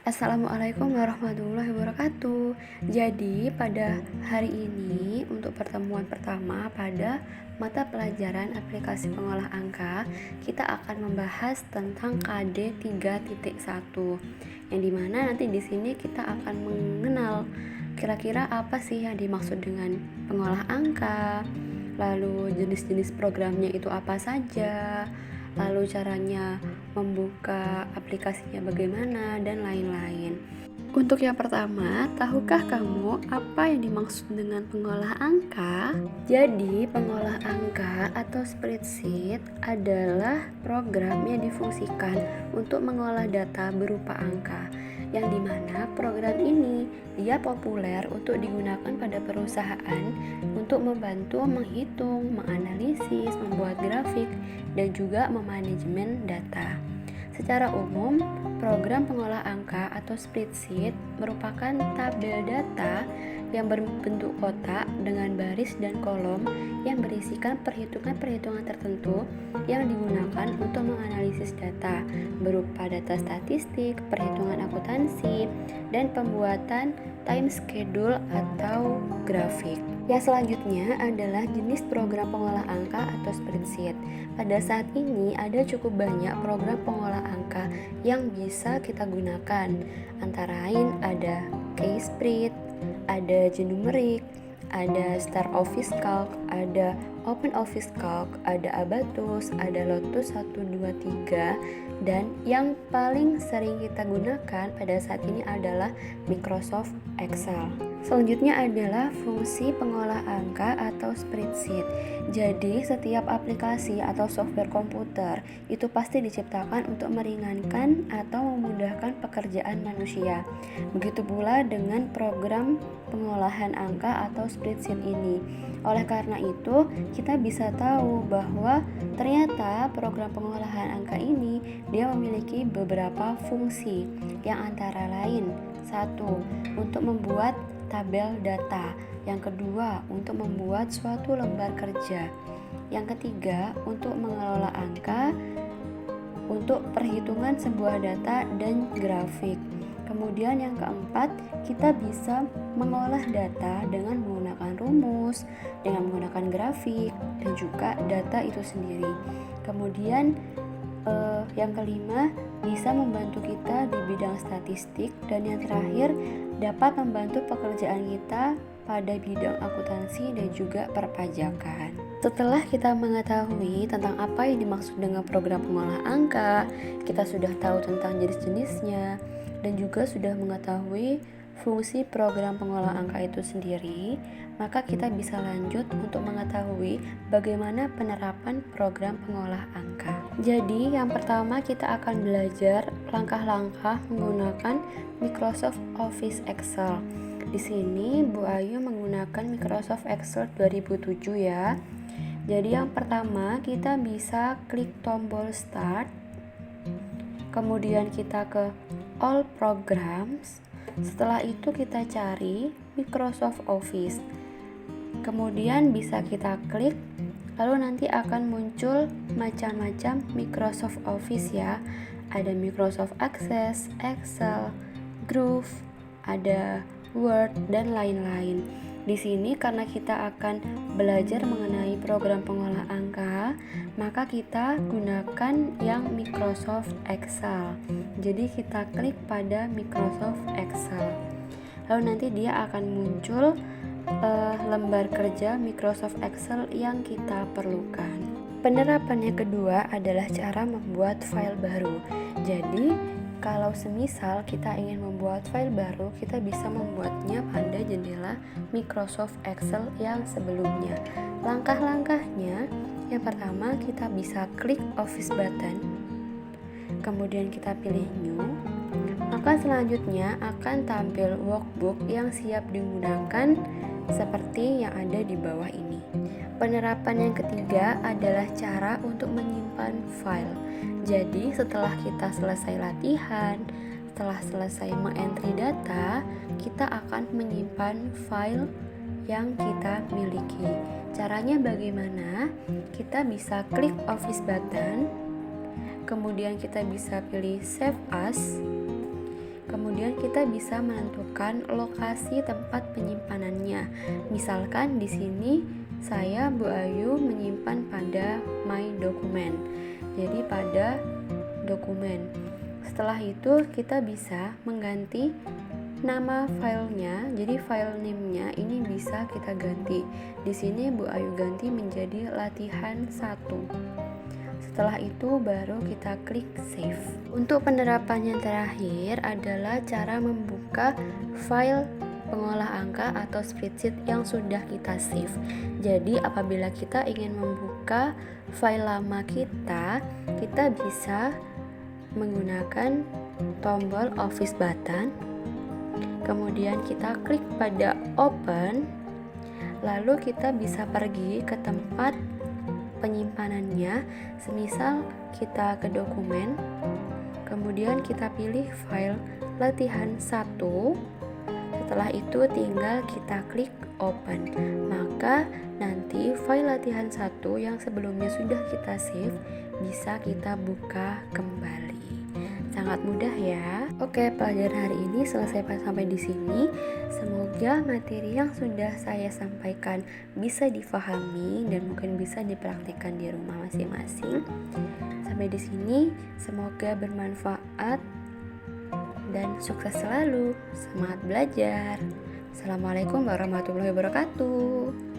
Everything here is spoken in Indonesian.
Assalamualaikum warahmatullahi wabarakatuh. Jadi pada hari ini untuk pertemuan pertama pada mata pelajaran aplikasi pengolah angka, kita akan membahas tentang KD 3.1. Yang dimana nanti di sini kita akan mengenal kira-kira apa sih yang dimaksud dengan pengolah angka, lalu jenis-jenis programnya itu apa saja, lalu caranya membuka aplikasinya bagaimana, dan lain-lain. Untuk yang pertama, tahukah kamu apa yang dimaksud dengan pengolah angka? Jadi, pengolah angka atau spreadsheet adalah program yang difungsikan untuk mengolah data berupa angka, yang dimana program ini dia populer untuk digunakan pada perusahaan untuk membantu menghitung, menganalisis, membuat grafik, dan juga memanajemen data. Secara umum, program pengolah angka atau spreadsheet merupakan tabel data yang berbentuk kotak dengan baris dan kolom yang berisikan perhitungan-perhitungan tertentu yang digunakan untuk menganalisis data berupa data statistik, perhitungan akuntansi, dan pembuatan time schedule atau grafik. Yang selanjutnya adalah jenis program pengolah angka atau spreadsheet. Pada saat ini ada cukup banyak program pengolah angka yang bisa kita gunakan. Antara lain ada Kspread, ada Genumerik, ada Star Office Calc, ada Open Office Calc, ada Abatus, ada Lotus 123, dan yang paling sering kita gunakan pada saat ini adalah Microsoft Excel. Selanjutnya adalah fungsi pengolah angka atau spreadsheet. Jadi, setiap aplikasi atau software komputer itu pasti diciptakan untuk meringankan atau memudahkan pekerjaan manusia. Begitu pula dengan program pengolahan angka atau spreadsheet ini. Oleh karena itu, kita bisa tahu bahwa ternyata program pengolahan angka ini dia memiliki beberapa fungsi yang antara lain: satu, untuk membuat tabel data; yang kedua, untuk membuat suatu lembar kerja; yang ketiga, untuk mengelola angka, untuk perhitungan sebuah data dan grafik. Kemudian yang keempat, kita bisa mengolah data dengan menggunakan rumus, dengan menggunakan grafik, dan juga data itu sendiri. Kemudian yang kelima, bisa membantu kita di bidang statistik, dan yang terakhir dapat membantu pekerjaan kita pada bidang akuntansi dan juga perpajakan. Setelah kita mengetahui tentang apa yang dimaksud dengan program pengolah angka, kita sudah tahu tentang jenis-jenisnya dan juga sudah mengetahui fungsi program pengolah angka itu sendiri, maka kita bisa lanjut untuk mengetahui bagaimana penerapan program pengolah angka. Jadi, yang pertama kita akan belajar langkah-langkah menggunakan Microsoft Office Excel. Di sini Bu Ayu menggunakan Microsoft Excel 2007 ya. Jadi yang pertama kita bisa klik tombol Start. Kemudian kita ke All Programs. Setelah itu kita cari Microsoft Office. Kemudian bisa kita klik, lalu nanti akan muncul macam-macam Microsoft Office ya. Ada Microsoft Access, Excel, Groove, ada Word, dan lain-lain. Di sini karena kita akan belajar mengenai program pengolah angka, maka kita gunakan yang Microsoft Excel. Jadi kita klik pada Microsoft Excel. Lalu nanti dia akan muncul lembar kerja Microsoft Excel yang kita perlukan. Penerapan yang kedua adalah cara membuat file baru. Jadi kalau semisal kita ingin membuat file baru, kita bisa membuatnya pada jendela Microsoft Excel yang sebelumnya. Langkah-langkahnya, yang pertama kita bisa klik Office button, kemudian kita pilih New, maka selanjutnya akan tampil workbook yang siap digunakan seperti yang ada di bawah ini. Penerapan yang ketiga adalah cara untuk menyimpan file. Jadi setelah kita selesai latihan, setelah selesai mengentry data, kita akan menyimpan file yang kita miliki. Caranya bagaimana? Kita bisa klik Office button, kemudian kita bisa pilih Save As, kemudian kita bisa menentukan lokasi tempat penyimpanannya. Misalkan di sini saya Bu Ayu menyimpan pada My Document. Jadi pada dokumen. Setelah itu kita bisa mengganti nama filenya. Jadi file name-nya ini bisa kita ganti. Di sini Bu Ayu ganti menjadi latihan 1. Setelah itu baru kita klik save. Untuk penerapan yang terakhir adalah cara membuka file pengolah angka atau spreadsheet yang sudah kita save. Jadi apabila kita ingin membuka file lama kita bisa menggunakan tombol office button. Kemudian kita klik pada open. Lalu kita bisa pergi ke tempat penyimpanannya. Semisal kita ke dokumen, kemudian kita pilih file latihan 1. Setelah itu tinggal kita klik open. Maka nanti file latihan 1 yang sebelumnya sudah kita save bisa kita buka kembali. Sangat mudah ya. Oke, pelajaran hari ini selesai sampai di sini. Semoga materi yang sudah saya sampaikan bisa difahami dan mungkin bisa dipraktikkan di rumah masing-masing. Sampai di sini, semoga bermanfaat dan sukses selalu. Semangat belajar. Assalamualaikum warahmatullahi wabarakatuh.